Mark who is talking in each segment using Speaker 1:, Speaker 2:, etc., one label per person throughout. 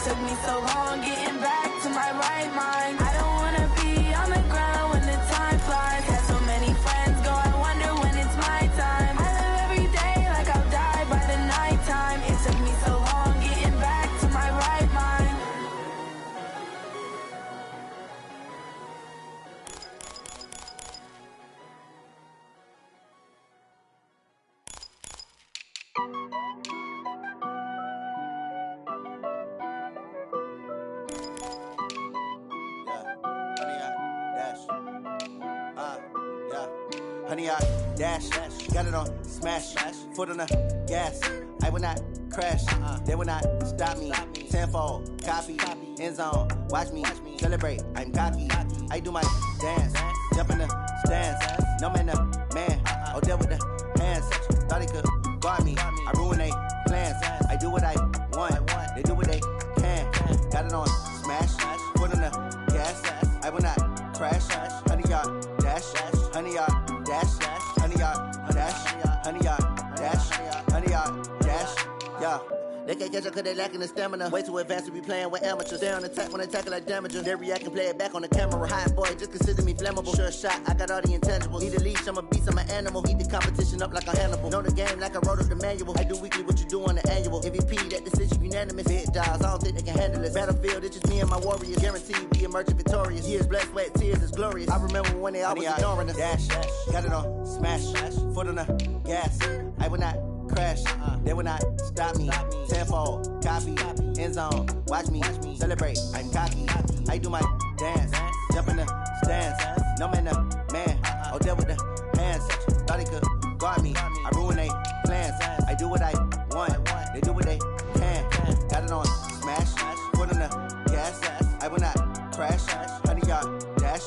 Speaker 1: took me so long getting back to my right mind. I don't wanna be on the ground when the time flies. Had so many friends go, I wonder when it's my time. I live every day like I'll die by the nighttime. It took me so long getting back to my right mind.
Speaker 2: Honey, I dash, got it on smash, foot on the gas. I will not crash, they will not stop me. Tenfold, copy, end zone, watch me celebrate. I'm cocky, I do my dance, jump in the stands. No man, the man, oh, deal with the hands. Thought he could guard me, I ruin they plans. I do what I want, they do what they can. Got it on smash, foot on the gas. I will not crash, honey, yard dash, honey, yard dash, honey, yard dash, honey, yard dash, honey, yard dash, yeah. They can't catch up cause they lacking the stamina. Way too advanced to be playing with amateurs. Stay on attack when they tackle like damagers. They react and play it back on the camera. Hot boy, just consider me flammable. Sure shot, I got all the intangibles. Need a leash, I'm a beast, I'm an animal. Heat the competition up like a Hannibal. Know the game like I wrote up the manual. I do weekly what you do on the annual. MVP, that decision unanimous. Big dogs, I don't think they can handle it. Battlefield, it's just me and my warriors. Guaranteed we emerging victorious. Years, blood, sweat, tears, it's glorious. I remember when they always ignoring us. Dash, got it on smash, foot on the gas. I will not crash, they will not stop me. Tenfold, copy, end zone, watch me celebrate. I'm cocky, I do my dance, jump in the stands. No man, the man, oh, deal with the hands. Thought he could guard me, I ruin they plans. I do what I want, they do what they can. Got it on smash, foot on the gas. I will not crash, honey, yard dash,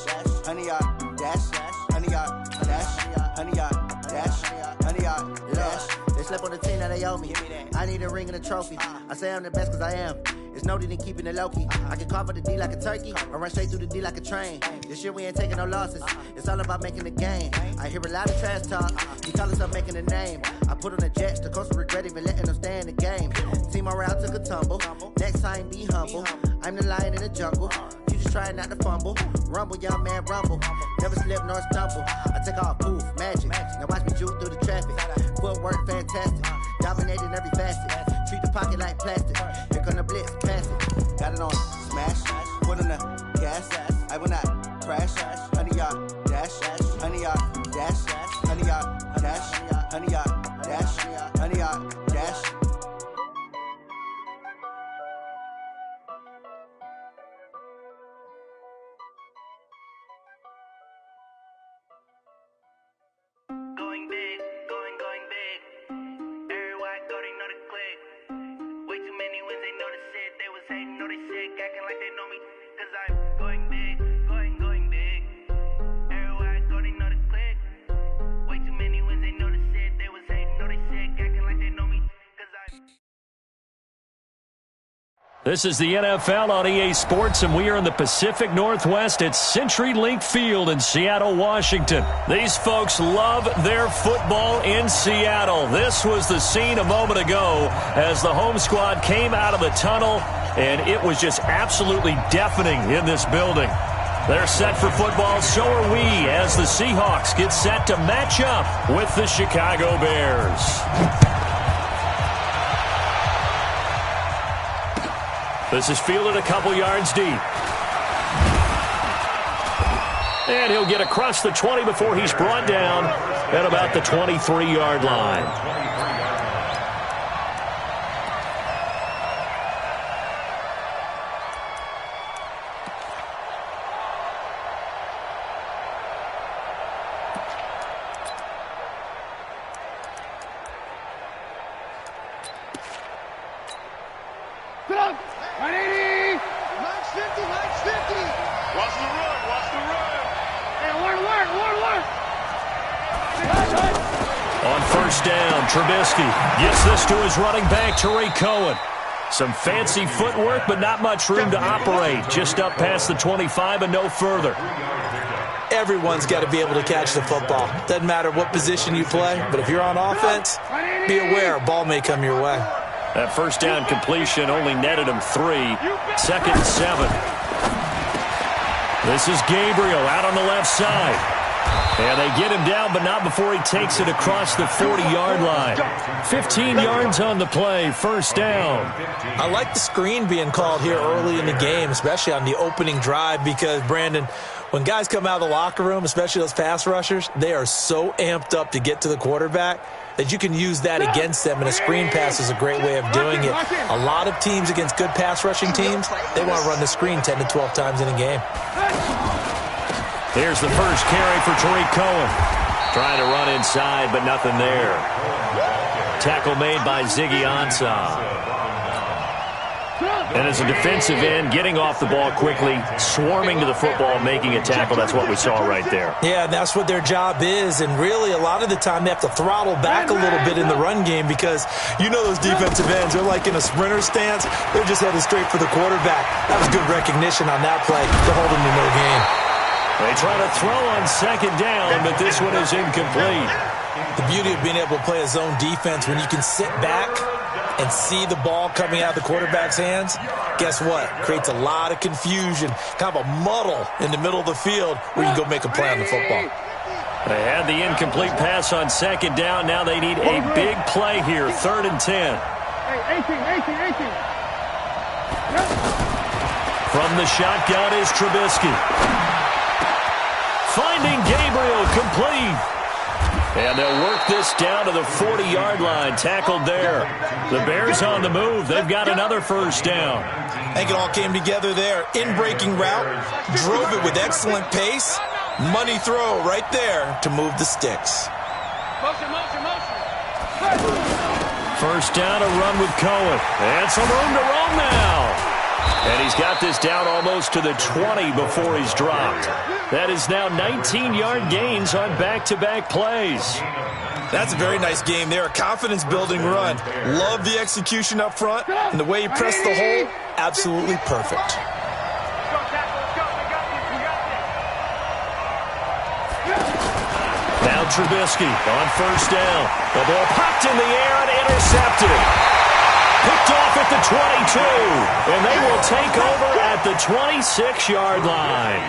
Speaker 2: honey, yard dash, honey, yard dash, honey, yard dash, honey, yard dash. They slept on the team that they owe me. I need a ring and a trophy. I say I'm the best cause I am. It's no need in keeping it low-key. I can carve for the D like a turkey, or run straight through the D like a train. This year we ain't taking no losses. It's all about making the game. I hear a lot of trash talk. You call us up making a name. I put on the Jets, the coach regret even letting them stay in the game. Team around took a tumble. Next time be humble. I'm the lion in the jungle. You just trying not to fumble. Rumble, young man, rumble. Never slip nor stumble. I take off, poof, magic. Now watch me juke through the traffic. Footwork fantastic. Dominating every facet. Treat the pocket like plastic. Here come the blitz, pass it. Got it on smash, foot on the gas. I will not crash. Honey, yard dash, honey, yard dash, honey, yard dash, honey, yard dash, honey, yard dash.
Speaker 3: Going big, going big. Everywhere I go, they know the click. Way too many wins, they know the shit. They was hating, know they sick, acting like they know me. Cause I'm going big, going big. Everywhere I go, they know the click. Way too many wins, they know the shit. They was hating, know they sick, acting like they know me. Cause I'm...
Speaker 4: This is the NFL on EA Sports, and we are in the Pacific Northwest at CenturyLink Field in Seattle, Washington. These folks love their football in Seattle. This was the scene a moment ago as the home squad came out of the tunnel, and it was just absolutely deafening in this building. They're set for football, so are we, as the Seahawks get set to match up with the Chicago Bears. This is fielded a couple yards deep. And he'll get across the 20 before he's brought down at about the 23-yard line. Trubisky gets this to his running back, Tariq Cohen. Some fancy footwork, but not much room to operate. Just up past the 25 and no further.
Speaker 5: Everyone's got to be able to catch the football. Doesn't matter what position you play, but if you're on offense, be aware a ball may come your way.
Speaker 4: That first down completion only netted him 3. 2nd and 7. This is Gabriel out on the left side. And they get him down, but not before he takes it across the 40-yard line. 15 yards on the play, first down.
Speaker 5: I like the screen being called here early in the game, especially on the opening drive, because, Brandon, when guys come out of the locker room, especially those pass rushers, they are so amped up to get to the quarterback that you can use that against them, and a screen pass is a great way of doing it. A lot of teams against good pass rushing teams, they want to run the screen 10 to 12 times in a game.
Speaker 4: Here's the first carry for Tariq Cohen. Trying to run inside, but nothing there. Tackle made by Ziggy Ansah. And as a defensive end, getting off the ball quickly, swarming to the football, making a tackle. That's what we saw right there.
Speaker 5: Yeah, that's what their job is. And really, a lot of the time, they have to throttle back a little bit in the run game because you know those defensive ends, they're like in a sprinter stance. They're just headed straight for the quarterback. That was good recognition on that play to hold him to no gain.
Speaker 4: They try to throw on second down, but this one is incomplete.
Speaker 5: The beauty of being able to play a zone defense when you can sit back and see the ball coming out of the quarterback's hands, guess what? Creates a lot of confusion, kind of a muddle in the middle of the field where you can go make a play on the football.
Speaker 4: They had the incomplete pass on second down. Now they need a big play here, 3rd and 10. From the shotgun is Trubisky. Finding Gabriel, complete. And they'll work this down to the 40-yard line, tackled there. The Bears on the move. They've got another first down.
Speaker 5: I think it all came together there. In-breaking route, drove it with excellent pace. Money throw right there to move the sticks.
Speaker 6: Motion.
Speaker 4: First down, a run with Cohen. And some room to roam now. And he's got this down almost to the 20 before he's dropped. That is now 19-yard gains on back-to-back plays.
Speaker 5: That's a very nice game there. A confidence-building run. Love the execution up front. And the way he pressed the hole, absolutely perfect.
Speaker 4: Now Trubisky on first down. The ball popped in the air and intercepted. Picked off at the 22, and they will take over at the 26-yard line.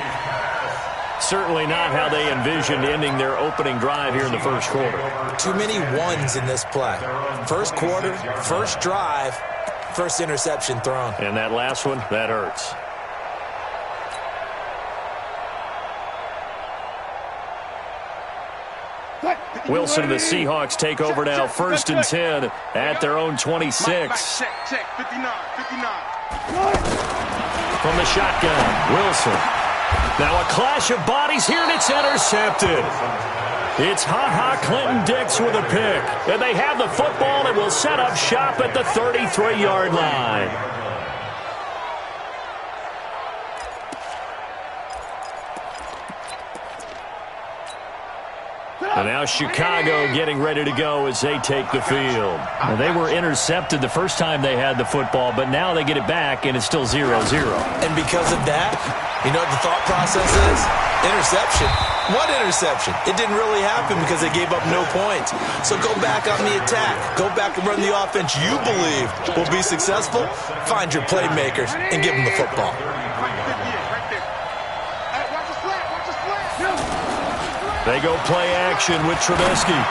Speaker 4: Certainly not how they envisioned ending their opening drive here in the first quarter.
Speaker 5: Too many ones in this play. First quarter, first drive, first interception thrown.
Speaker 4: And that last one, that hurts. Wilson and the Seahawks take over now, 1st and 10 at their own 26.
Speaker 6: Check, 59.
Speaker 4: From the shotgun, Wilson. Now a clash of bodies here, and it's intercepted. It's Clinton Dix with a pick. And they have the football and will set up shop at the 33-yard line. And now Chicago getting ready to go as they take the field. Now they were intercepted the first time they had the football, but now they get it back, and it's still 0-0.
Speaker 5: And because of that, you know what the thought process is? Interception. What interception? It didn't really happen because they gave up no points. So go back on the attack. Go back and run the offense you believe will be successful. Find your playmakers and give them the football.
Speaker 4: They go play action with Trubisky.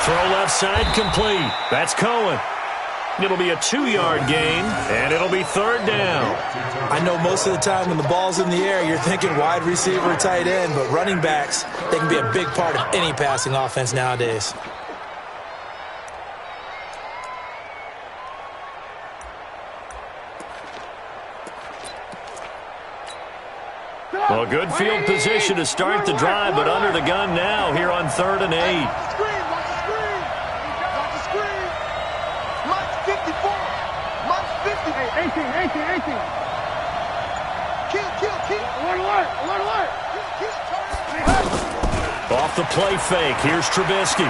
Speaker 4: Throw left side complete. That's Cohen. It'll be a 2-yard gain, and it'll be 3rd down.
Speaker 5: I know most of the time when the ball's in the air, you're thinking wide receiver, tight end, but running backs, they can be a big part of any passing offense nowadays.
Speaker 4: Well, good field position to start the drive, but under the gun now here on 3rd and 8.
Speaker 6: Watch the screen. Mike's 54. Mike's 50. 18. Kill. Alert.
Speaker 4: Off the play fake. Here's Trubisky.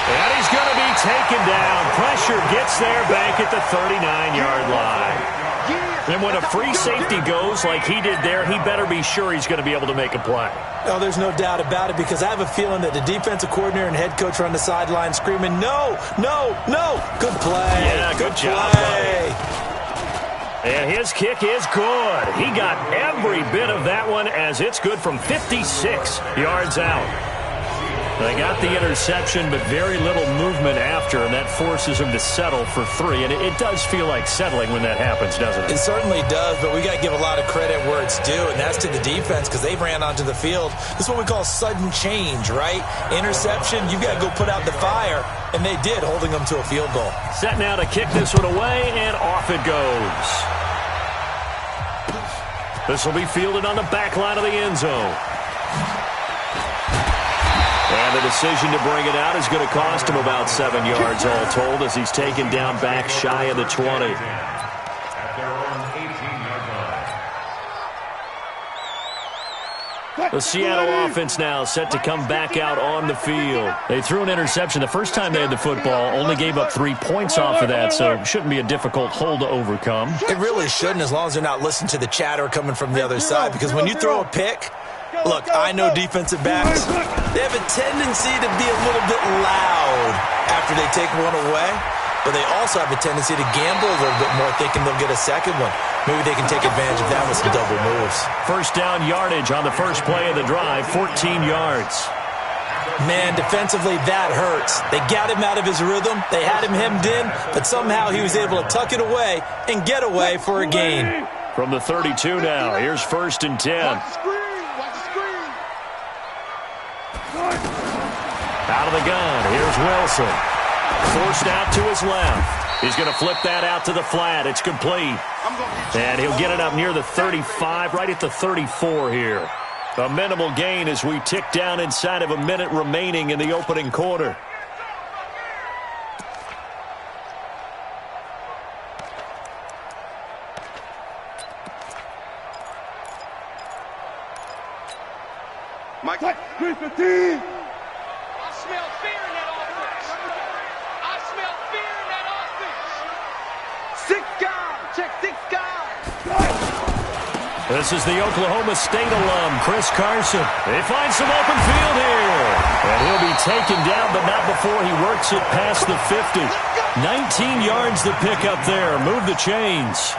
Speaker 4: And he's going to be taken down. Pressure gets there back at the 39-yard line. And when a free safety goes like he did there, he better be sure he's going to be able to make a play.
Speaker 5: No, there's no doubt about it, because I have a feeling that the defensive coordinator and head coach are on the sideline screaming, no, no, no. Good play.
Speaker 4: Yeah, good job,
Speaker 5: play.
Speaker 4: And his kick is good. He got every bit of that one, as it's good from 56 yards out. They got the interception, but very little movement after, and that forces him to settle for 3. And it does feel like settling when that happens, doesn't it?
Speaker 5: It certainly does, but we got to give a lot of credit where it's due, and that's to the defense, because they ran onto the field. This is what we call sudden change, right? Interception, you got to go put out the fire, and they did, holding them to a field goal.
Speaker 4: Set now to kick this one away, and off it goes. This will be fielded on the back line of the end zone. And the decision to bring it out is going to cost him about 7 yards all told, as he's taken down back shy of the 20. The Seattle offense now set to come back out on the field. They threw an interception the first time they had the football, only gave up 3 points off of that, so it shouldn't be a difficult hole to overcome.
Speaker 5: It really shouldn't, as long as they're not listening to the chatter coming from the other side, because when you throw a pick, look, I know defensive backs, they have a tendency to be a little bit loud after they take one away, but they also have a tendency to gamble a little bit more, thinking they'll get a second one. Maybe they can take advantage of that with some double moves.
Speaker 4: First down yardage on the first play of the drive, 14 yards.
Speaker 5: Man, defensively, that hurts. They got him out of his rhythm. They had him hemmed in, but somehow he was able to tuck it away and get away for a gain.
Speaker 4: From the 32 now, here's 1st and 10. Out of the gun, here's Wilson. Forced out to his left. He's going to flip that out to the flat. It's complete. And he'll get it up near the 35, right at the 34 here. A minimal gain as we tick down inside of a minute remaining in the opening quarter.
Speaker 6: Mike, 315.
Speaker 7: I smell fear in that offense. I smell fear in that offense.
Speaker 6: 6 guys. Check 6 guys.
Speaker 4: This is the Oklahoma State alum, Chris Carson. They find some open field here. And he'll be taken down, but not before he works it past the 50. 19 yards to pick up there. Move the chains.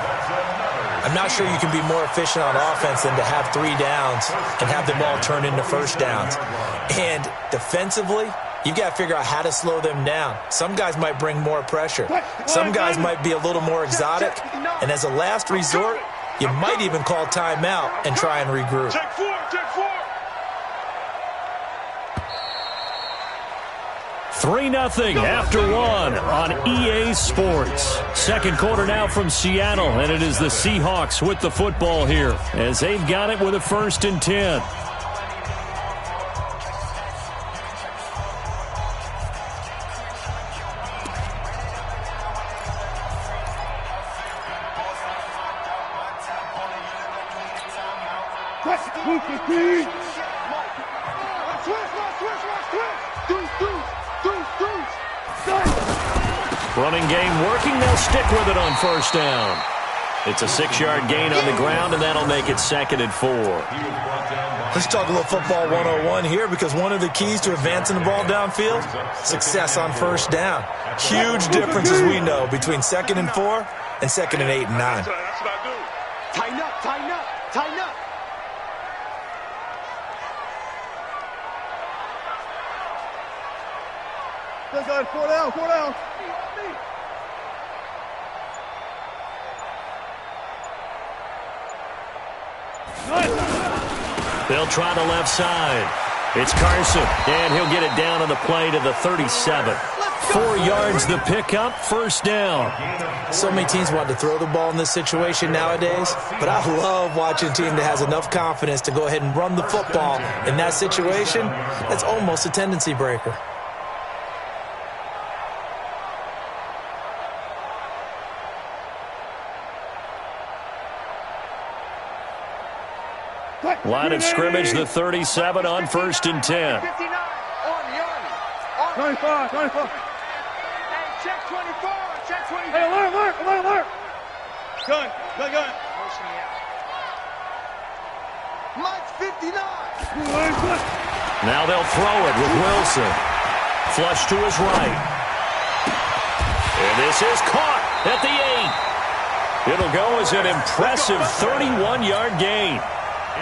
Speaker 5: I'm not sure you can be more efficient on offense than to have 3 downs and have them all turn into first downs. And defensively, you've got to figure out how to slow them down. Some guys might bring more pressure. Some guys might be a little more exotic. And as a last resort, you might even call timeout and try and regroup.
Speaker 6: Check 4. Check 4.
Speaker 4: 3-0 after 1 on EA Sports. Second quarter now from Seattle, and it is the Seahawks with the football here as they've got it with a 1st and 10. Running game working. They'll stick with it on 1st down. It's a 6-yard gain on the ground, and that'll make it 2nd and 4.
Speaker 5: Let's talk a little football 101 here, because one of the keys to advancing the ball downfield, success on 1st down. Huge difference, as we know, between 2nd and 4 and 2nd and 8 and 9.
Speaker 6: That's what I do. Tighten up. Tighten up. Tighten up. Let's go. 4 down. 4 down.
Speaker 4: They'll try the left side. It's Carson, and he'll get it down on the play to the 37. 4 yards the pickup, 1st down.
Speaker 5: So many teams want to throw the ball in this situation nowadays, but I love watching a team that has enough confidence to go ahead and run the football in that situation. That's almost a tendency breaker.
Speaker 4: Line of scrimmage, the 37 on 1st and 10.
Speaker 7: 59 on the Army.
Speaker 6: 25. 25.
Speaker 7: Hey, check 24. Check 24.
Speaker 6: Hey, alert. Gun.
Speaker 8: Mike's 59.
Speaker 4: Now they'll throw it with Wilson. Flush to his right. And this is caught at the 8. It'll go as an impressive 31-yard gain.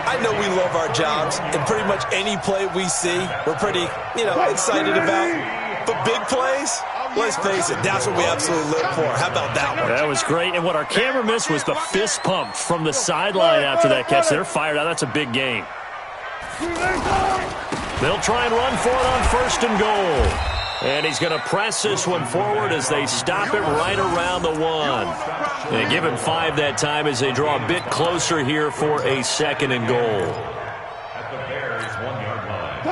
Speaker 5: I know we love our jobs, and pretty much any play we see, we're pretty, excited about. But big plays, let's face it, that's what we absolutely live for. How about that one?
Speaker 4: That was great, and what our camera missed was the fist pump from the sideline after that catch. They're fired out. That's a big gain. They'll try and run for it on 1st and goal. And he's going to press this one forward as they stop it right around the 1. And give him 5 that time as they draw a bit closer here for a 2nd and goal.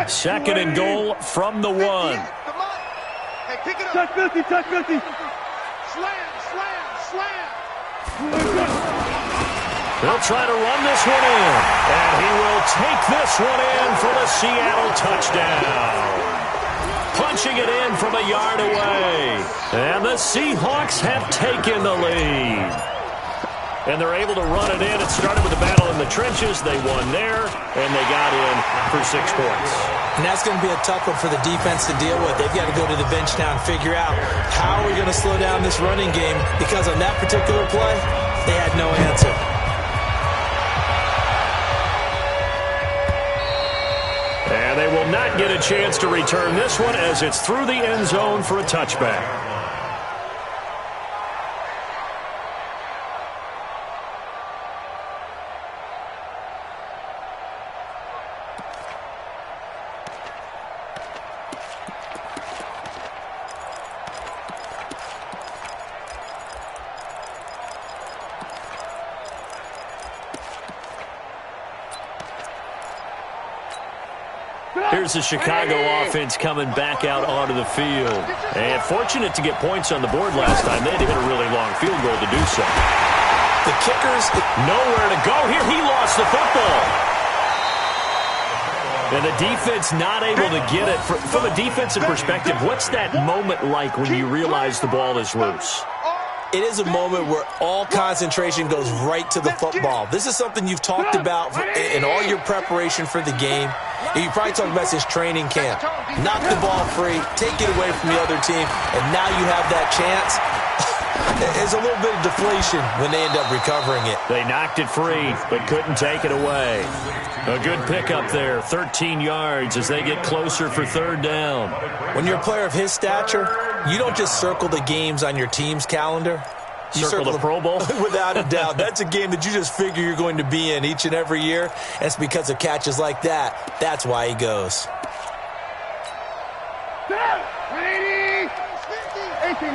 Speaker 4: 2nd and goal from the 1.
Speaker 8: Hey, pick it up.
Speaker 6: Touch 50.
Speaker 8: Slam.
Speaker 4: They'll try to run this one in. And he will take this one in for the Seattle touchdown. Punching it in from a yard away. And the Seahawks have taken the lead. And they're able to run it in. It started with a battle in the trenches. They won there, and they got in for 6 points.
Speaker 5: And that's going to be a tough one for the defense to deal with. They've got to go to the bench now and figure out how are we going to slow down this running game, because on that particular play, they had no answer.
Speaker 4: And they will not get a chance to return this one as it's through the end zone for a touchback. Here's the Chicago offense coming back out onto the field. And fortunate to get points on the board last time. They had to hit a really long field goal to do so.
Speaker 5: The kickers,
Speaker 4: nowhere to go here. He lost the football. And the defense not able to get it. From a defensive perspective, what's that moment like when you realize the ball is loose?
Speaker 5: it is a moment where all concentration goes right to the football. This is something you've talked about in all your preparation for the game. And you probably talked about this training camp. Knock the ball free, take it away from the other team, and now you have that chance. There's a little bit of deflation when they end up recovering it.
Speaker 4: They knocked it free, but couldn't take it away. A good pickup there, 13 yards as they get closer for third down.
Speaker 5: When you're a player of his stature, you don't just circle the games on your team's calendar. You
Speaker 4: circle the Pro Bowl?
Speaker 5: Without a doubt. That's a game that you just figure you're going to be in each and every year. And it's because of catches like that. That's why he goes.
Speaker 6: 18.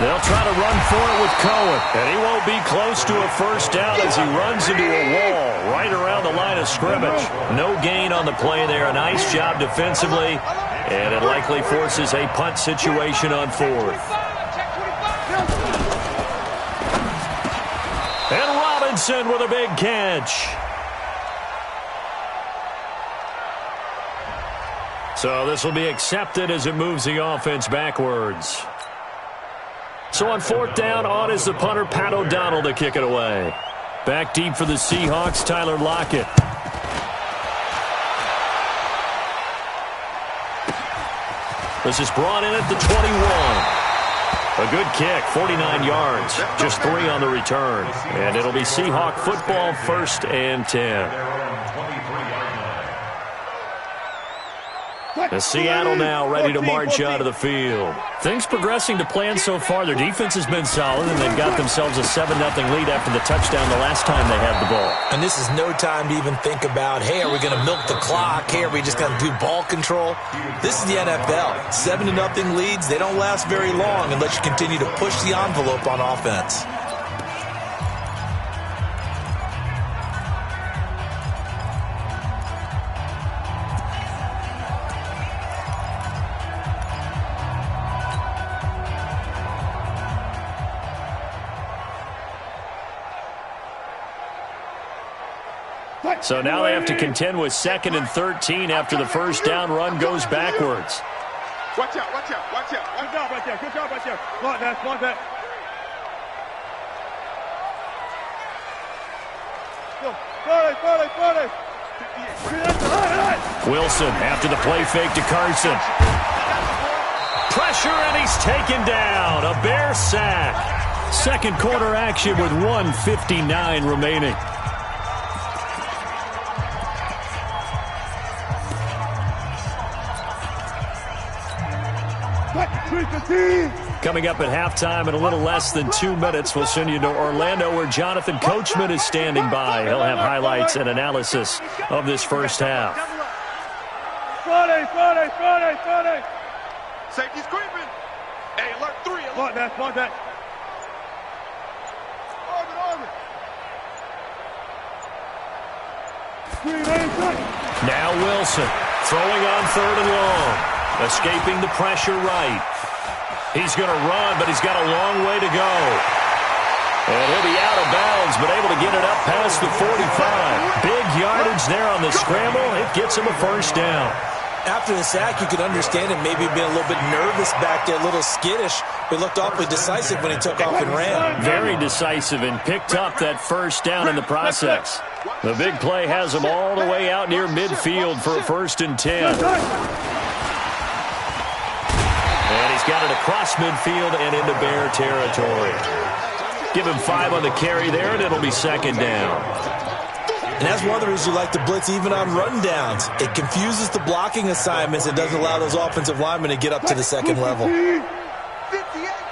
Speaker 4: They'll try to run for it with Cohen, and he won't be close to a first down as he runs into a wall right around the line of scrimmage. No gain on the play there. A nice job defensively, and it likely forces a punt situation on fourth. And Robinson with a big catch. So this will be accepted as it moves the offense backwards. So on fourth down, on is the punter, Pat O'Donnell, to kick it away. Back deep for the Seahawks, Tyler Lockett. This is brought in at the 21. A good kick, 49 yards, just 3 on the return. And it'll be Seahawk football, 1st and 10. As Seattle now ready to march out of the field. Things progressing to plan so far. Their defense has been solid, and they've got themselves a 7-0 lead after the touchdown the last time they had the ball.
Speaker 5: And this is no time to even think about, hey, are we going to milk the clock? Hey, are we just going to do ball control? This is the NFL. 7-0 leads, they don't last very long unless you continue to push the envelope on offense.
Speaker 4: So now they have to contend with 2nd and 13 after the first down run goes backwards.
Speaker 8: Watch out, watch out, watch out. Good job right there, good job right there. Smart that, smart that. Go, forward.
Speaker 4: Wilson after the play fake to Carson. Pressure, and he's taken down. A Bear sack. Second quarter action with 1:59 remaining. Coming up at halftime in a little less than 2 minutes, we'll send you to Orlando where Jonathan Coachman is standing by. He'll have highlights and analysis of this first half.
Speaker 8: Friday. Safety's creeping. Hey, alert 3. Smart that. Orbit.
Speaker 4: Now Wilson throwing on 3rd and long. Escaping the pressure right. He's going to run, but he's got a long way to go. And he'll be out of bounds, but able to get it up past the 45. Big yardage there on the scramble. It gets him a first down.
Speaker 5: After the sack, you could understand him maybe being a little bit nervous back there, a little skittish. But he looked awfully decisive when he took off and ran.
Speaker 4: Very decisive and picked up that first down in the process. The big play has him all the way out near midfield for a 1st and 10. And he's got it across midfield and into Bear territory. Give him 5 on the carry there, and it'll be 2nd down.
Speaker 5: And that's one of the reasons you like to blitz even on rundowns. It confuses the blocking assignments. It doesn't allow those offensive linemen to get up to the second level.
Speaker 8: 58,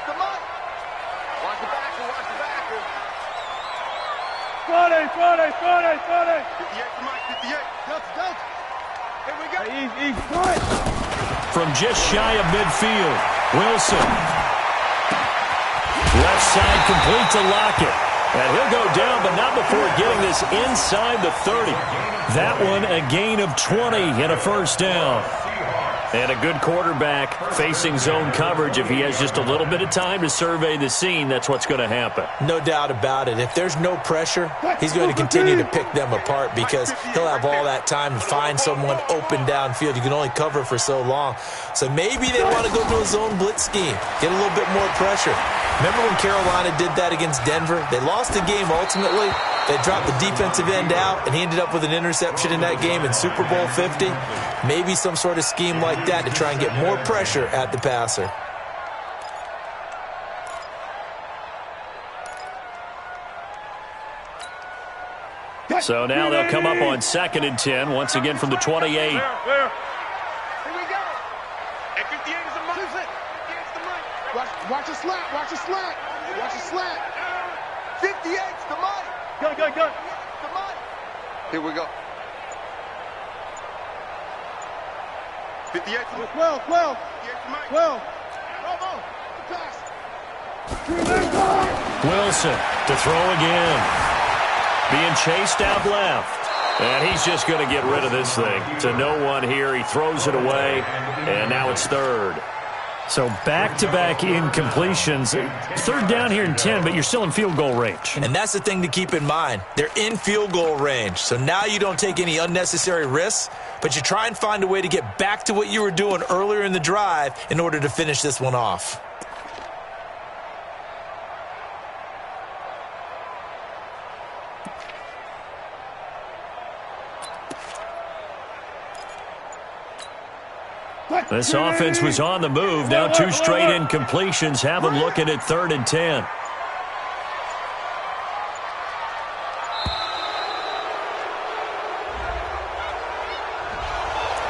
Speaker 8: come on. Watch the backer. Friday. 58, come on, 58. Delta. Here we go. Easy.
Speaker 4: From just shy of midfield, Wilson. Left side complete to Lockett. And he'll go down, but not before getting this inside the 30. That one a gain of 20 and a first down. And a good quarterback facing zone coverage. If he has just a little bit of time to survey the scene, that's what's going to happen.
Speaker 5: No doubt about it. If there's no pressure, he's going to continue to pick them apart because he'll have all that time to find someone open downfield. You can only cover for so long. So maybe they want to go to a zone blitz scheme, get a little bit more pressure. Remember when Carolina did that against Denver? They lost the game ultimately. They dropped the defensive end out, and he ended up with an interception in that game in Super Bowl 50. Maybe some sort of scheme like that to try and get more pressure at the passer.
Speaker 4: So now they'll come up on 2nd and 10, once again from the 28.
Speaker 8: Here we go. Hey, 58 is the money. 58 is the money. Watch the slant. 58's the money. Go. The money. Here we go. 58's the money. 12. 58's the money. 12. Bravo. The pass.
Speaker 4: Wilson to throw again. Being chased out left. And he's just going to get rid of this thing. To no one here. He throws it away. And now it's 3rd. So back-to-back incompletions. 3rd down here in 10, but you're still in field goal range.
Speaker 5: And that's the thing to keep in mind. They're in field goal range. So now you don't take any unnecessary risks, but you try and find a way to get back to what you were doing earlier in the drive in order to finish this one off.
Speaker 4: This offense was on the move. Now 2 straight incompletions have them looking at 3rd and 10.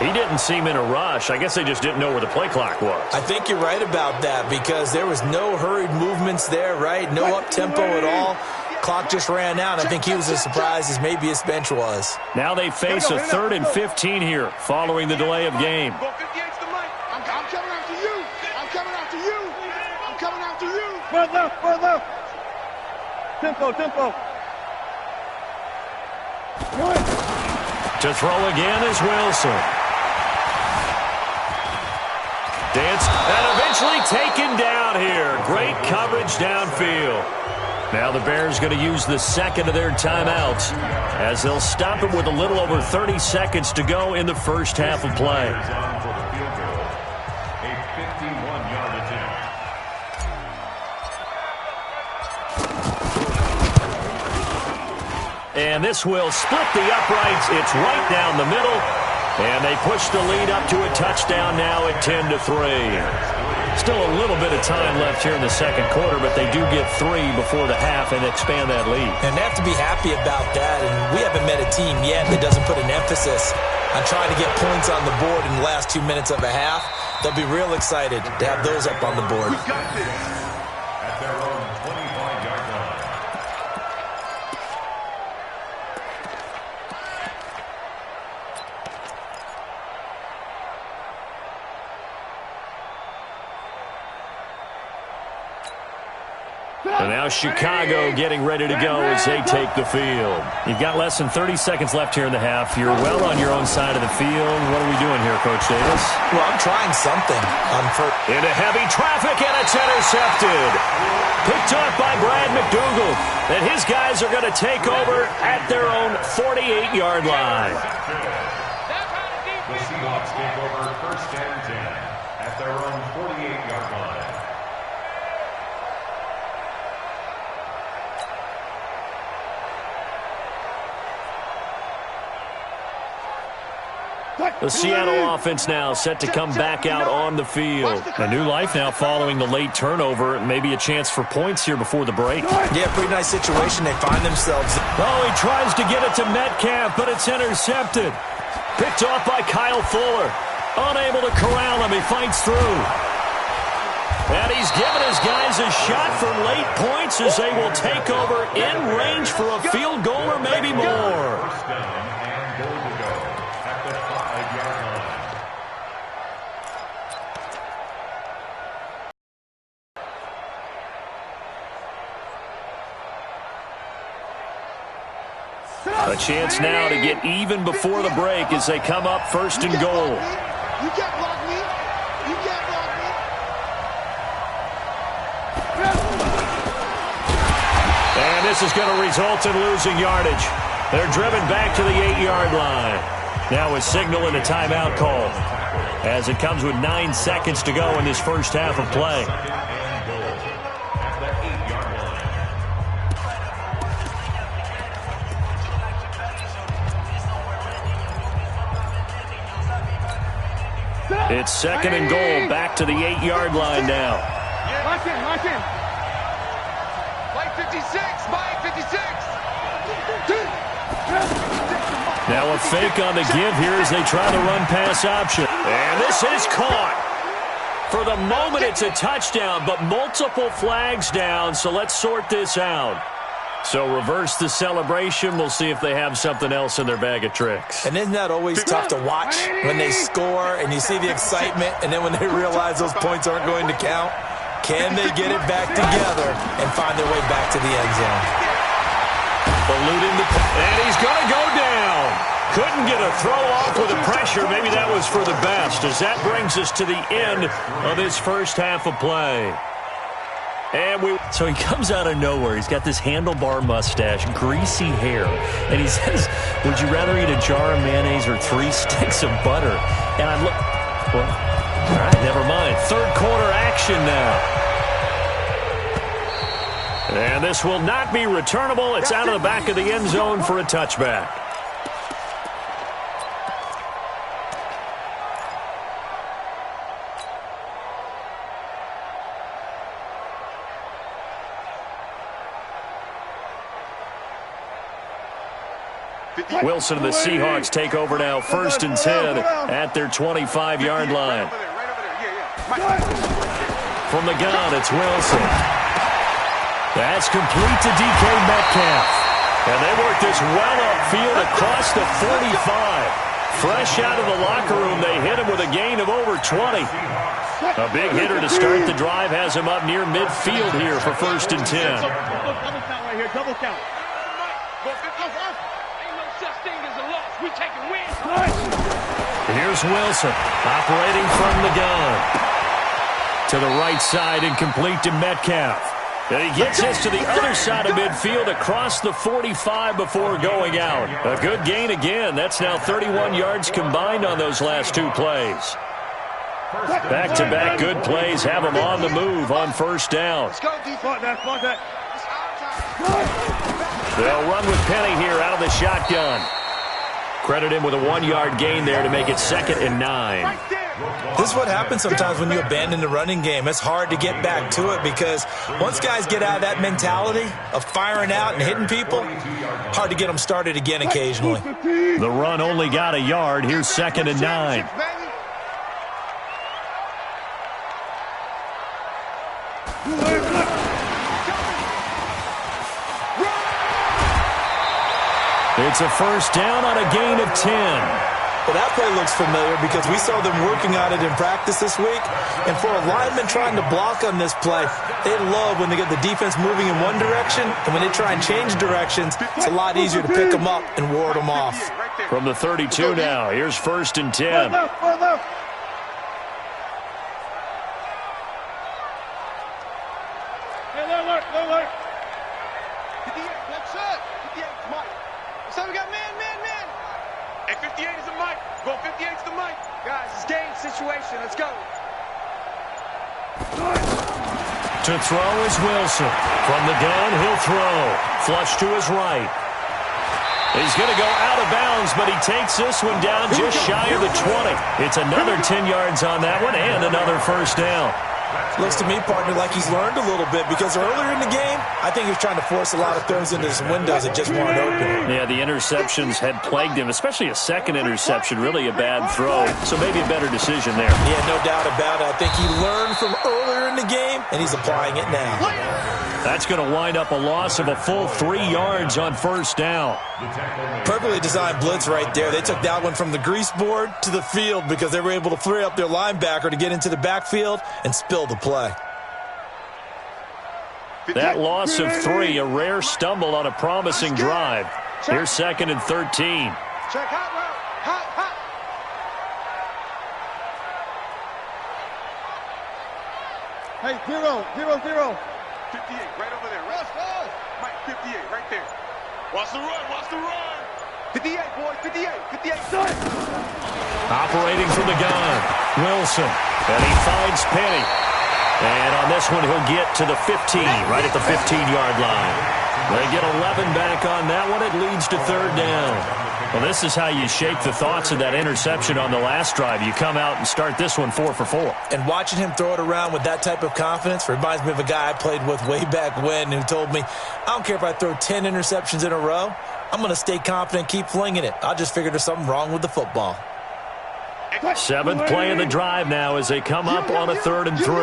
Speaker 4: He didn't seem in a rush. I guess they just didn't know where the play clock was.
Speaker 5: I think you're right about that because there was no hurried movements there, right? No up-tempo at all. Clock just ran out. I think he was as surprised as maybe his bench was.
Speaker 4: Now they face a 3rd and 15 here following the delay of game.
Speaker 8: I'm coming after you. I'm coming after you. Far left. Tempo.
Speaker 4: To throw again is Wilson. Dance, and eventually taken down here. Great coverage downfield. Now the Bears going to use the 2nd of their timeouts as they'll stop it with a little over 30 seconds to go in the first half of play. 51-yard attempt. And this will split the uprights. It's right down the middle. And they push the lead up to a touchdown now at 10-3. Still a little bit of time left here in the second quarter, but they do get 3 before the half and expand that lead.
Speaker 5: And they have to be happy about that. And we haven't met a team yet that doesn't put an emphasis on trying to get points on the board in the last 2 minutes of a half. They'll be real excited to have those up on the board.
Speaker 4: We got this. At their own 25-yard line. And now Chicago getting ready to go as they take the field. You've got less than 30 seconds left here in the half. You're well on your own side of the field. What are we doing here, Coach Davis?
Speaker 5: Well, I'm trying something.
Speaker 4: Into heavy traffic, and it's intercepted. Picked off by Brad McDougal. And his guys are going to take over at their own 48-yard line. The Seahawks take over first and 10 at their own 48-yard line. The Seattle offense now set to come back out on the field. A new life now following the late turnover. Maybe a chance for points here before the break.
Speaker 5: Yeah, pretty nice situation they find themselves in.
Speaker 4: Oh, he tries to get it to Metcalf, but it's intercepted. Picked off by Kyle Fuller. Unable to corral him. He fights through. And he's given his guys a shot for late points as they will take over in range for a field goal or maybe more. First down and goal to go at the 5-yard line. A chance now to get even before the break as they come up first and goal.
Speaker 8: You can't block me. You can't block me.
Speaker 4: And this is going to result in losing yardage. They're driven back to the 8-yard line. Now a signal and a timeout call as it comes with 9 seconds to go in this first half of play. It's second and goal, back to the 8-yard line now.
Speaker 8: Lock in, lock in.
Speaker 7: Mike 56, Mike 56.
Speaker 4: Now a fake on the give here as they try the run-pass option. And this is caught. For the moment, it's a touchdown, but multiple flags down, so let's sort this out. So reverse the celebration. We'll see if they have something else in their bag of tricks.
Speaker 5: And isn't that always tough to watch when they score and you see the excitement, and then when they realize those points aren't going to count? Can they get it back together and find their way back to the end zone?
Speaker 4: Eluding the... And he's going to go down. Couldn't get a throw off with the pressure. Maybe that was for the best, as that brings us to the end of this first half of play. So he comes out of nowhere. He's got this handlebar mustache, greasy hair, and he says, would you rather eat a jar of mayonnaise or 3 sticks of butter? And I look, well, all right, never mind. Third quarter action now. And this will not be returnable. It's out of the back of the end zone for a touchback. Wilson and the Seahawks take over now, first and 10 at their 25-yard line. From the gun, it's Wilson. That's complete to DK Metcalf. And they work this well upfield across the 45. Fresh out of the locker room, they hit him with a gain of over 20. A big hitter to start the drive has him up near midfield here for first and 10.
Speaker 8: Double count right here, double count.
Speaker 4: Here's Wilson operating from the gun. To the right side and complete to Metcalf. And he gets this to the other side of midfield across the 45 before going out. A good gain again. That's now 31 yards combined on those last 2 plays. Back-to-back good plays have them on the move on first down. They'll run with Penny here out of the shotgun. Credit him with a 1-yard gain there to make it 2nd and 9.
Speaker 5: This is what happens sometimes when you abandon the running game. It's hard to get back to it because once guys get out of that mentality of firing out and hitting people, hard to get them started again occasionally.
Speaker 4: The run only got a yard. Here's 2nd and 9. It's a first down on a gain of 10.
Speaker 5: Well, that play looks familiar because we saw them working on it in practice this week. And for a lineman trying to block on this play, they love when they get the defense moving in one direction. And when they try and change directions, it's a lot easier to pick them up and ward them off.
Speaker 4: From the 32 now, here's 1st and 10.
Speaker 7: So we got man. And 58 is the mic. Go 58 is the mic. Guys, it's game situation. Let's go.
Speaker 4: To throw is Wilson. From the gun, he'll throw. Flush to his right. He's going to go out of bounds, but he takes this one down just shy of the 20. It's another 10 yards on that one and another first down.
Speaker 5: Looks to me, partner, like he's learned a little bit because earlier in the game, I think he was trying to force a lot of throws into some windows that just weren't open.
Speaker 4: Yeah, the interceptions had plagued him, especially a second interception, really a bad throw. So maybe a better decision there.
Speaker 5: Yeah, no doubt about it. I think he learned from earlier in the game, and he's applying it now.
Speaker 4: That's going to wind up a loss of a full 3 yards on first down.
Speaker 5: Perfectly designed blitz right there. They took that one from the grease board to the field because they were able to free up their linebacker to get into the backfield and spill the play.
Speaker 4: That loss of 3, a rare stumble on a promising drive. Here's 2nd and 13.
Speaker 7: Check hot route. Hot.
Speaker 8: Hey, 0.
Speaker 7: 58, right over there. Rush. Mike, 58, right there. Watch the run. 58, boys, 58.
Speaker 4: Operating from the gun, Wilson. And he finds Penny. And on this one, he'll get to the 15, right at the 15-yard line. They get 11 back on that one. It leads to 3rd down. Well, this is how you shape the thoughts of that interception on the last drive. You come out and start this one 4 for 4.
Speaker 5: And watching him throw it around with that type of confidence reminds me of a guy I played with way back when who told me, I don't care if I throw 10 interceptions in a row. I'm going to stay confident, keep flinging it. I just figured there's something wrong with the football.
Speaker 4: 7th play of the drive now as they come up on a 3rd and 3.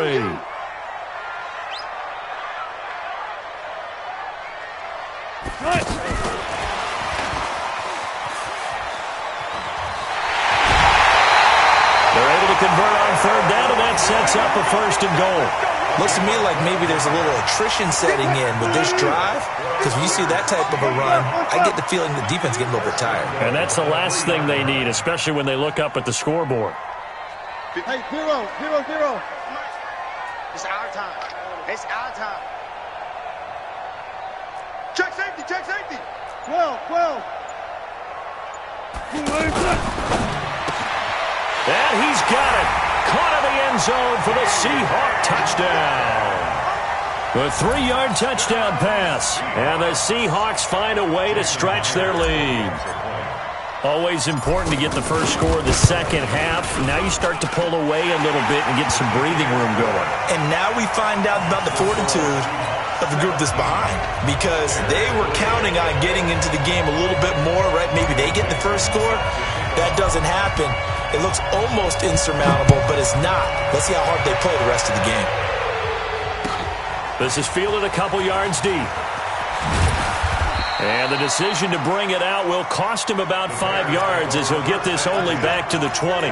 Speaker 4: They're able to convert on 3rd down, and that sets up a 1st and goal.
Speaker 5: Looks to me like maybe there's a little attrition setting in with this drive because when you see that type of a run, I get the feeling the defense getting a little bit tired.
Speaker 4: And that's the last thing they need, especially when they look up at the scoreboard.
Speaker 8: Hey, 0.
Speaker 7: It's our time. Check safety.
Speaker 8: 12.
Speaker 4: And he's got it. Caught in the end zone for the Seahawk touchdown. A 3-yard touchdown pass. And the Seahawks find a way to stretch their lead. Always important to get the first score of the second half. Now you start to pull away a little bit and get some breathing room going.
Speaker 5: And now we find out about the fortitude of the group that's behind because they were counting on getting into the game a little bit more, right? Maybe they get the first score. That doesn't happen. It looks almost insurmountable, but it's not. Let's see how hard they play the rest of the game.
Speaker 4: This is fielded a couple yards deep. And the decision to bring it out will cost him about 5 yards as he'll get this only back to the 20.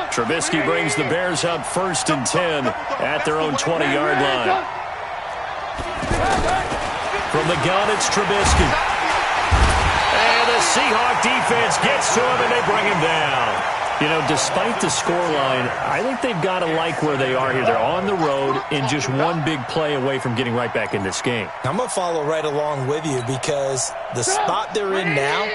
Speaker 4: Trubisky brings the Bears up 1st and 10 at their own 20-yard line. From the gun, it's Trubisky. And the Seahawk defense gets to him, and they bring him down. You know, despite the scoreline, I think they've got to like where they are here. They're on the road and just one big play away from getting right back in this game.
Speaker 5: I'm going to follow right along with you because the spot they're in now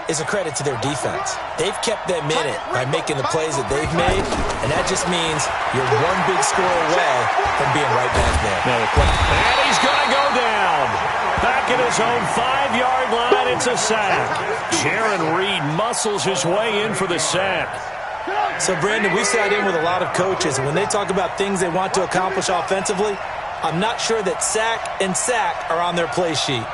Speaker 5: is a credit to their defense. They've kept them in it by making the plays that they've made, and that just means you're one big score away from being right back there.
Speaker 4: And he's going to go down. Back at his own 5-yard line, it's a sack. Jaron Reed muscles his way in for the sack.
Speaker 5: So, Brandon, we sat in with a lot of coaches, and when they talk about things they want to accomplish offensively, I'm not sure that sack and sack are on their play sheet.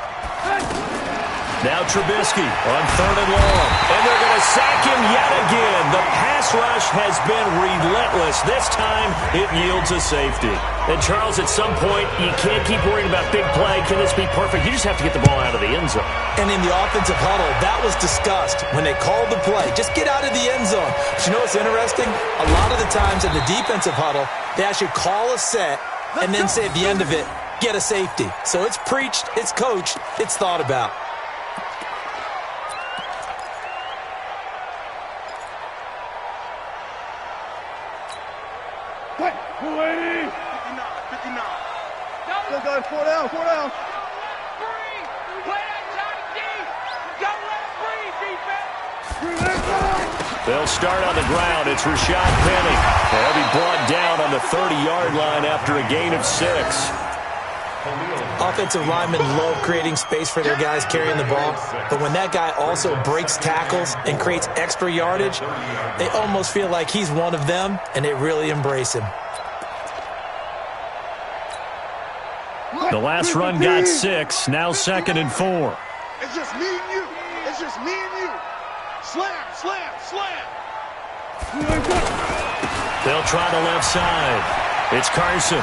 Speaker 4: Now Trubisky on 3rd and long. And they're going to sack him yet again. The pass rush has been relentless. This time, it yields a safety. And, Charles, at some point, you can't keep worrying about big play. Can this be perfect? You just have to get the ball out of the end zone.
Speaker 5: And in the offensive huddle, that was discussed when they called the play. Just get out of the end zone. But you know what's interesting? A lot of the times in the defensive huddle, they actually call a set and then say at the end of it, get a safety. So it's preached, it's coached, it's thought about.
Speaker 8: Four down.
Speaker 4: They'll start on the ground. It's Rashad Penny. They'll be brought down on the 30-yard line after a gain of 6.
Speaker 5: Offensive linemen love creating space for their guys carrying the ball, but when that guy also breaks tackles and creates extra yardage, they almost feel like he's one of them, and they really embrace him.
Speaker 4: The last run got 6. Now 2nd and 4.
Speaker 7: It's just me and you. It's just me and you. Slam.
Speaker 4: They'll try the left side. It's Carson.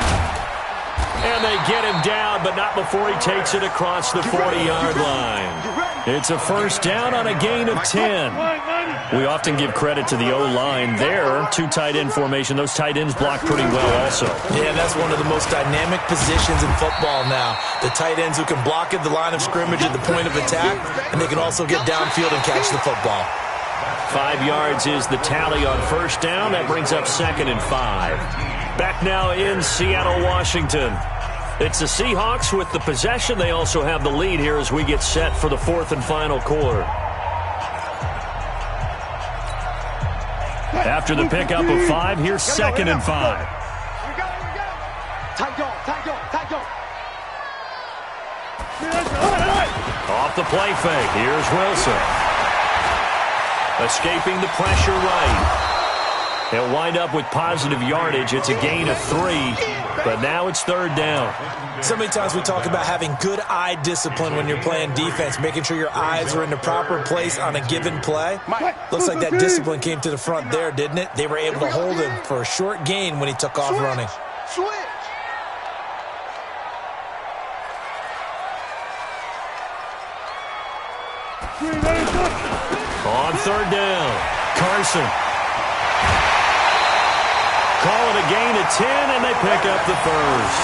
Speaker 4: And they get him down, but not before he takes it across the 40-yard line. It's a first down on a gain of 10. We often give credit to the O-line there. 2 tight end formation. Those tight ends block pretty well also.
Speaker 5: Yeah, that's one of the most dynamic positions in football now. The tight ends who can block at the line of scrimmage at the point of attack, and they can also get downfield and catch the football.
Speaker 4: 5 yards is the tally on first down. That brings up 2nd and 5. Back now in Seattle, Washington. It's the Seahawks with the possession. They also have the lead here as we get set for the 4th and final quarter. After the pickup of 5, here's 2nd and 5.
Speaker 6: Tight dog.
Speaker 4: Off the play fake. Here's Wilson. Escaping the pressure right. He'll wind up with positive yardage. It's a gain of 3, but now it's 3rd down.
Speaker 5: So many times we talk about having good eye discipline when you're playing defense, making sure your eyes are in the proper place on a given play. Looks like that discipline came to the front there, didn't it? They were able to hold him for a short gain when he took off running.
Speaker 7: Switch.
Speaker 4: On 3rd down, Carson. Call it a gain of 10, and they pick up the first.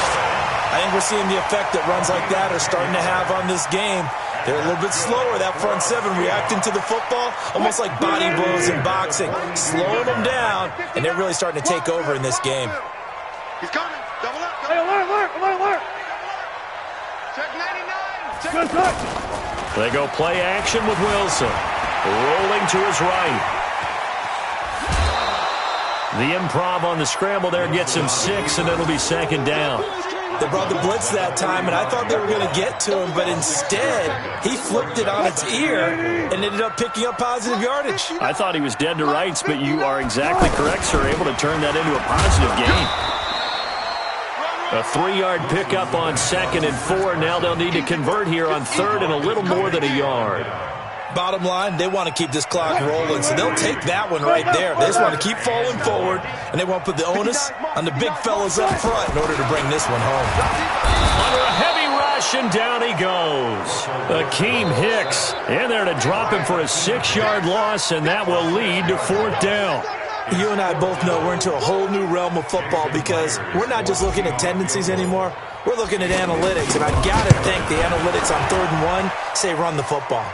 Speaker 5: I think we're seeing the effect that runs like that are starting to have on this game. They're a little bit slower, that front 7, reacting to the football, almost like body blows in boxing, slowing them down, and they're really starting to take over in this game.
Speaker 7: He's coming. Double up.
Speaker 8: Hey, alert.
Speaker 7: Check 99.
Speaker 4: They go play action with Wilson. Rolling to his right. The improv on the scramble there gets him 6, and it'll be 2nd down.
Speaker 5: They brought the blitz that time, and I thought they were going to get to him, but instead, he flipped it on its ear and ended up picking up positive yardage.
Speaker 4: I thought he was dead to rights, but you are exactly correct, sir. Able to turn that into a positive gain. A 3-yard pickup on 2nd and 4. Now they'll need to convert here on 3rd and a little more than a yard.
Speaker 5: Bottom line, they want to keep this clock rolling, so they'll take that one right there. They just want to keep falling forward, and they want to put the onus on the big fellas up front in order to bring this one home.
Speaker 4: Under a heavy rush, and down he goes. Akeem Hicks in there to drop him for a 6-yard loss, and that will lead to 4th down.
Speaker 5: You and I both know we're into a whole new realm of football because we're not just looking at tendencies anymore. We're looking at analytics, and I've got to think the analytics on 3rd and 1 say run the football.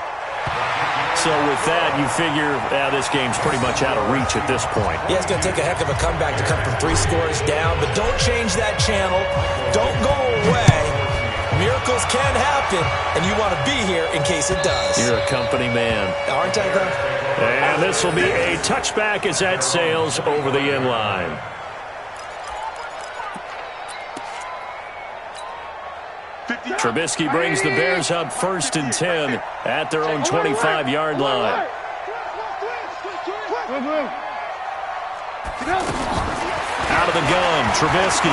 Speaker 4: So with that, you figure this game's pretty much out of reach at this point.
Speaker 5: Yeah, it's going to take a heck of a comeback to come from 3 scores down, but don't change that channel. Don't go away. Miracles can happen, and you want to be here in case it does.
Speaker 4: You're a company man.
Speaker 5: Aren't I, though?
Speaker 4: And this will be a touchback as that sails over the end line. Trubisky brings the Bears up 1st and 10 at their own 25-yard line. Out of the gun, Trubisky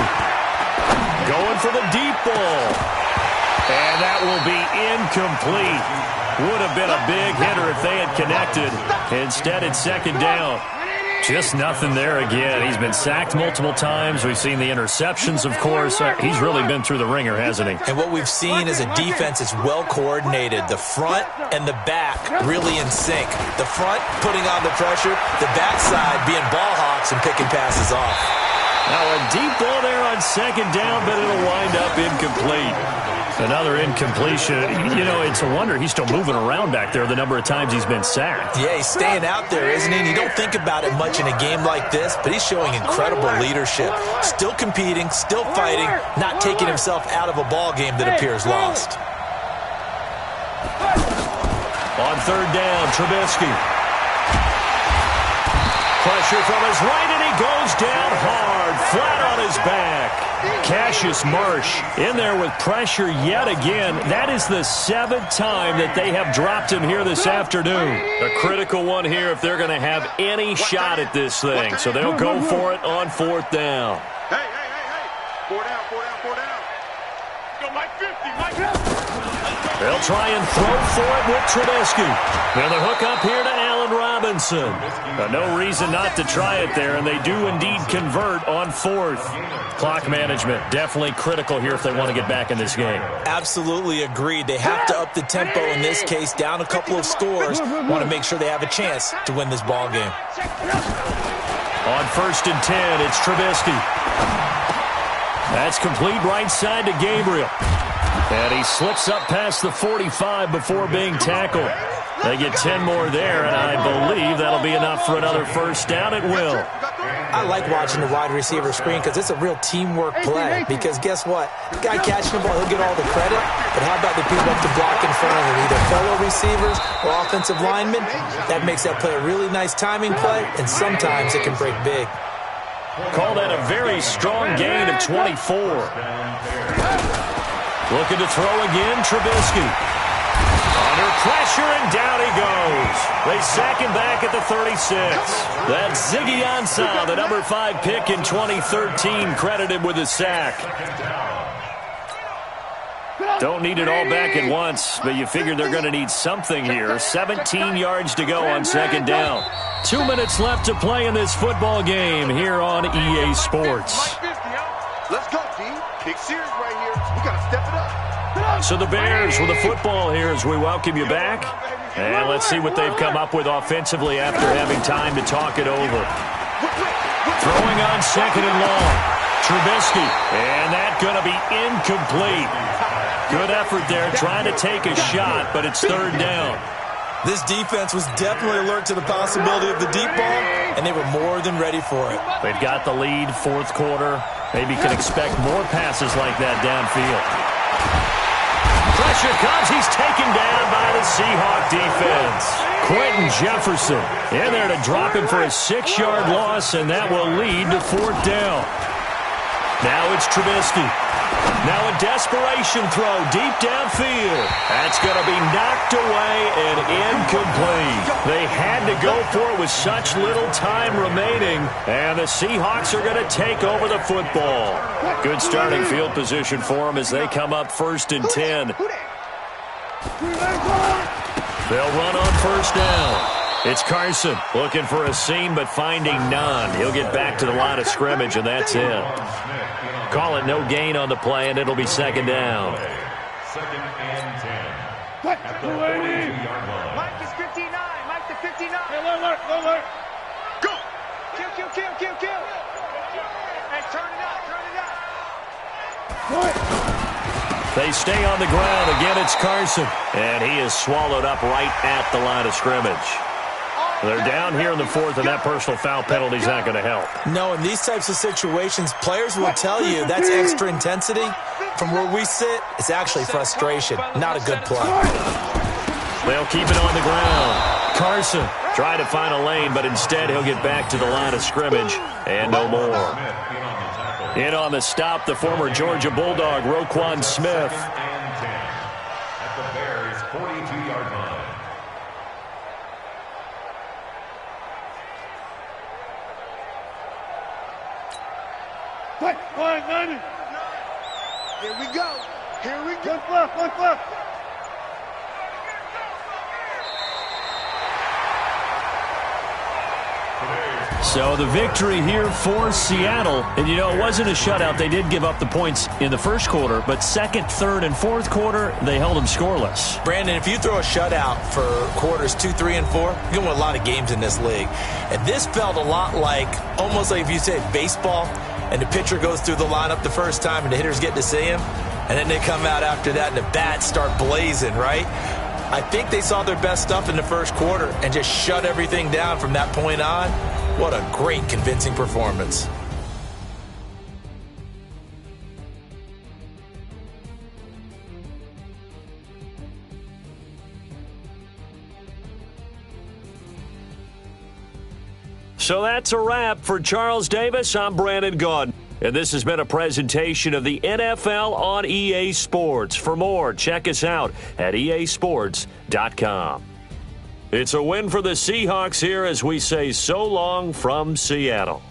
Speaker 4: going for the deep ball. And that will be incomplete. Would have been a big hitter if they had connected. Instead, it's 2nd down. Just nothing there again. He's been sacked multiple times. We've seen the interceptions, of course. He's really been through the ringer, hasn't he?
Speaker 5: And what we've seen is a defense that's well coordinated. The front and the back really in sync. The front putting on the pressure, the backside being ball hawks and picking passes off.
Speaker 4: Now a deep ball there on 2nd down, but it'll wind up incomplete. Another incompletion. You know, it's a wonder he's still moving around back there the number of times he's been sacked.
Speaker 5: Yeah, he's staying out there, isn't he? And you don't think about it much in a game like this, but he's showing incredible leadership. Still competing, still fighting, not taking himself out of a ball game that appears lost.
Speaker 4: On 3rd down, Trubisky. Pressure from his right, and he goes down hard, flat on his back. Cassius Marsh in there with pressure yet again. That is the 7th time that they have dropped him here this afternoon. A critical one here if they're going to have any shot at this thing. So they'll go for it on 4th down.
Speaker 7: Hey. 4 down. Go, Mike 50, Mike 50.
Speaker 4: They'll try and throw for it with Trubisky. And the hook up here to Allen Robinson. No reason not to try it there, and they do indeed convert on 4th. Clock management, definitely critical here if they want to get back in this game.
Speaker 5: Absolutely agreed. They have to up the tempo in this case, down a couple of scores. Want to make sure they have a chance to win this ball game.
Speaker 4: On 1st and 10, it's Trubisky. That's complete right side to Gabriel. And he slips up past the 45 before being tackled. They get 10 more there, and I believe that'll be enough for another 1st down at will.
Speaker 5: I like watching the wide receiver screen because it's a real teamwork play. Because guess what? The guy catching the ball, he'll get all the credit. But how about the people up to block in front of him? Either fellow receivers or offensive linemen. That makes that play a really nice timing play, and sometimes it can break big.
Speaker 4: Call that a very strong gain of 24. Looking to throw again, Trubisky. Under pressure, and down he goes. They sack him back at the 36. That's Ziggy Ansah, the number 5 pick in 2013, credited with a sack. Don't need it all back at once, but you figure they're going to need something here. 17 yards to go on 2nd down. 2 minutes left to play in this football game here on EA Sports.
Speaker 7: Let's go, D. Big series right here. We got to step it up.
Speaker 4: So the Bears with the football here as we welcome you back. And let's see what they've come up with offensively after having time to talk it over. Throwing on 2nd and long. Trubisky. And that's going to be incomplete. Good effort there trying to take a shot, but it's 3rd down.
Speaker 5: This defense was definitely alert to the possibility of the deep ball, and they were more than ready for it.
Speaker 4: They've got the lead, 4th quarter. Maybe can expect more passes like that downfield. Pressure comes. He's taken down by the Seahawk defense. Quentin Jefferson in there to drop him for a 6-yard loss, and that will lead to 4th down. Now it's Trubisky. Now a desperation throw deep downfield. That's going to be knocked away and incomplete. They had to go for it with such little time remaining, and the Seahawks are going to take over the football. Good starting field position for them as they come up 1st and 10. They'll run on 1st down. It's Carson looking for a seam but finding none. He'll get back to the line of scrimmage, and that's it. Call it no gain on the play, and it'll be 2nd down.
Speaker 8: 2nd and 10. At the 42-yard line.
Speaker 6: Mike is 59. Mike to 59.
Speaker 8: Hey, look.
Speaker 6: Go. Kill. And turn it up.
Speaker 4: They stay on the ground. Again, it's Carson. And he is swallowed up right at the line of scrimmage. They're down here in the fourth, and that personal foul penalty is not going to help.
Speaker 5: No, in these types of situations, players will tell you that's extra intensity. From where we sit, it's actually frustration, not a good play.
Speaker 4: They'll keep it on the ground. Carson trying to find a lane, but instead he'll get back to the line of scrimmage and no more. In on the stop, the former Georgia Bulldog, Roquan Smith.
Speaker 9: At the Bears' 42-yard line.
Speaker 8: Quiet, 90.
Speaker 6: Here we go. Here we go.
Speaker 8: One left.
Speaker 4: So the victory here for Seattle. And, you know, it wasn't a shutout. They did give up the points in the first quarter, but second, third, and fourth quarter, they held them scoreless.
Speaker 5: Brandon, if you throw a shutout for quarters 2, 3, and 4, you're going to win a lot of games in this league. And this felt a lot like, almost like if you said baseball, and the pitcher goes through the lineup the first time and the hitters get to see him, and then they come out after that and the bats start blazing, right? I think they saw their best stuff in the first quarter and just shut everything down from that point on. What a great, convincing performance.
Speaker 4: So that's a wrap for Charles Davis. I'm Brandon Gaudin. And this has been a presentation of the NFL on EA Sports. For more, check us out at easports.com. It's a win for the Seahawks here as we say so long from Seattle.